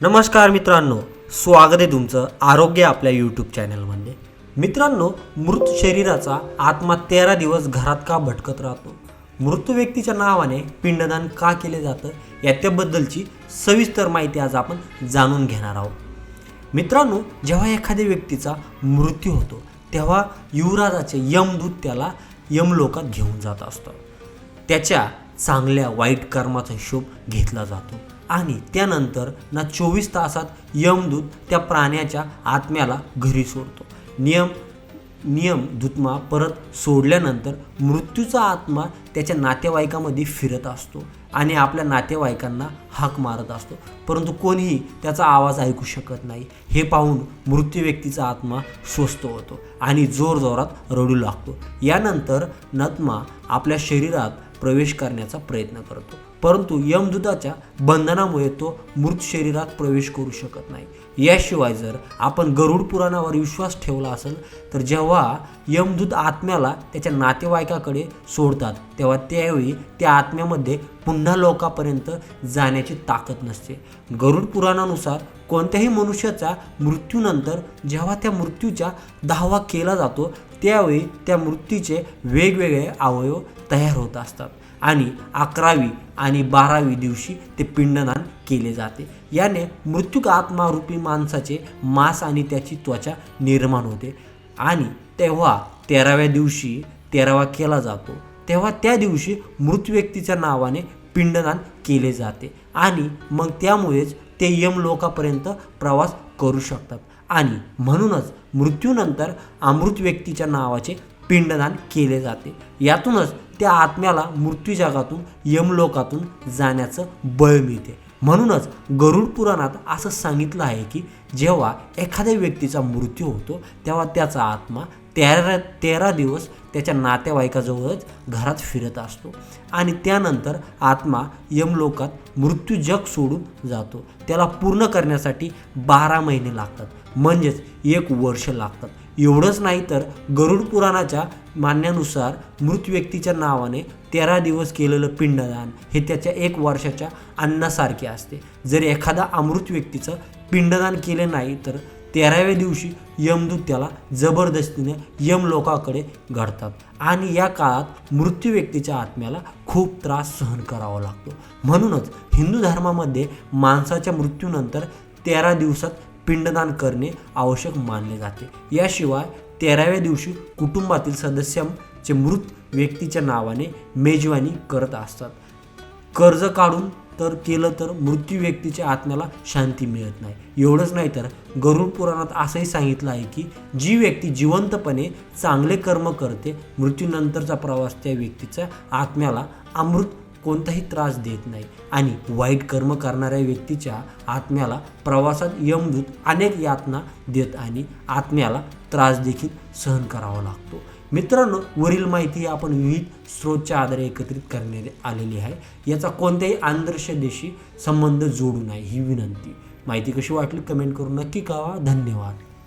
नमस्कार मित्रांनो, स्वागत आहे तुमचं आरोग्य आपल्या यूट्यूब चॅनलमध्ये. मित्रांनो, मृत शरीराचा आत्मा 13 दिवस घरात का भटकत राहतो? मृत व्यक्तीच्या नावाने पिंडदान का केले जातं याच्याबद्दलची सविस्तर माहिती आज आपण जाणून घेणार आहोत. मित्रांनो, जेव्हा एखाद्या व्यक्तीचा मृत्यू होतो तेव्हा युवराजाचे यमदूत त्याला यमलोकात घेऊन जात असतात. त्याच्या चांगल्या वाईट कर्माचा हिशोब घेतला जातो आणि त्यानंतर 24 तासात यमदूत त्या प्राण्याच्या आत्म्याला घरी सोडतो. नियम दूतमा परत सोडल्यानंतर मृत्यूचा आत्मा त्याच्या नातेवाईकामध्ये फिरत असतो आणि आपल्या नातेवाईकांना हाक मारत असतो, परंतु कोणीही त्याचा आवाज ऐकू शकत नाही. हे पाहून मृत्यू व्यक्तीचा आत्मा स्वस्थ होतो आणि जोरजोरात रडू लागतो. यानंतर नत्मा आपल्या शरीरात प्रवेश करण्याचा प्रयत्न करतो, परंतु यमदूताच्या बंधनामुळे तो मृत शरीरात प्रवेश करू शकत नाही. याशिवाय जर आपण गरुड पुराणावर विश्वास ठेवला असेल तर जेव्हा यमदूत आत्म्याला त्याच्या नातेवाईकाकडे सोडतात तेव्हा त्यावेळी त्या आत्म्यामध्ये पुन्हा लोकांपर्यंत जाण्याची ताकद नसते. गरुड पुराणानुसार कोणत्याही मनुष्याच्या मृत्यूनंतर जेव्हा त्या मृत्यूचा दावा केला जातो त्यावेळी त्या मृत्यूचे वेगवेगळे अवयव तयार होत असतात आणि 11वी आणि 12वी दिवशी ते पिंडदान केले जाते. याने मृत्यू आत्मारूपी माणसाचे मांस आणि त्याची त्वचा निर्माण होते आणि तेव्हा 13व्या दिवशी 13वा केला जातो. तेव्हा त्या दिवशी मृत व्यक्तीच्या नावाने पिंडदान केले जाते आणि मग त्यामुळेच ते यमलोकापर्यंत प्रवास करू शकतात आणि म्हणूनच मृत्यूनंतर अमृत व्यक्तीच्या नावाचे पिंडदान केले जाते. यातूनच त्या आत्म्याला मृत्यू जगातून यमलोकातून जाण्याचं बळ मिळते. म्हणूनच गरुड पुराणात असं सांगितलं आहे की जेव्हा एखाद्या व्यक्तीचा मृत्यू होतो तेव्हा त्याचा आत्मा 13 दिवस त्याच्या नातेवाईकाजवळच घरात फिरत असतो आणि त्यानंतर आत्मा यमलोकात मृत्यू जग सोडून जातो. त्याला पूर्ण करण्यासाठी 12 महिने लागतात, म्हणजेच 1 वर्ष लागतात. एवढंच नाही तर गरुड पुराणाच्या मान्यानुसार मृत व्यक्तीच्या नावाने 13 दिवस केलेलं पिंडदान हे त्याच्या 1 वर्षाच्या अन्नासारखे असते. जर एखादा अमृत व्यक्तीचं पिंडदान केले नाही तर 13व्या दिवशी यमदूत त्याला जबरदस्तीने यमलोकाकडे घडतात आणि या काळात मृत्यू व्यक्तीच्या आत्म्याला खूप त्रास सहन करावा लागतो. म्हणूनच हिंदू धर्मामध्ये माणसाच्या मृत्यूनंतर 13 दिवसात पिंडदान करणे आवश्यक मानले जाते. याशिवाय 13व्या दिवशी कुटुंबातील सदस्यांचे मृत व्यक्तीच्या नावाने मेजवानी करत असतात. कर्ज काढून तर केलं तर मृत्यू व्यक्तीच्या आत्म्याला शांती मिळत नाही. एवढंच नाही तर गरुड पुराणात असंही सांगितलं आहे की जी व्यक्ती जिवंतपणे चांगले कर्म करते मृत्यूनंतरचा प्रवास त्या व्यक्तीच्या आत्म्याला अमृत कोणताही त्रास देत नाही आणि वाईट कर्म करणाऱ्या व्यक्तीच्या आत्म्याला प्रवासात यमदूत अनेक यातना देत आणि आत्म्याला त्रास देखील सहन करावा लागतो. मित्रांनो, वरील माहिती आपण विविध स्रोतच्या आधारे एकत्रित करण्यात आलेली आहे. याचा कोणत्याही अंधश्रद्धेशी संबंध जोडू नये ही विनंती. माहिती कशी वाटली कमेंट करून नक्की कळवा. धन्यवाद.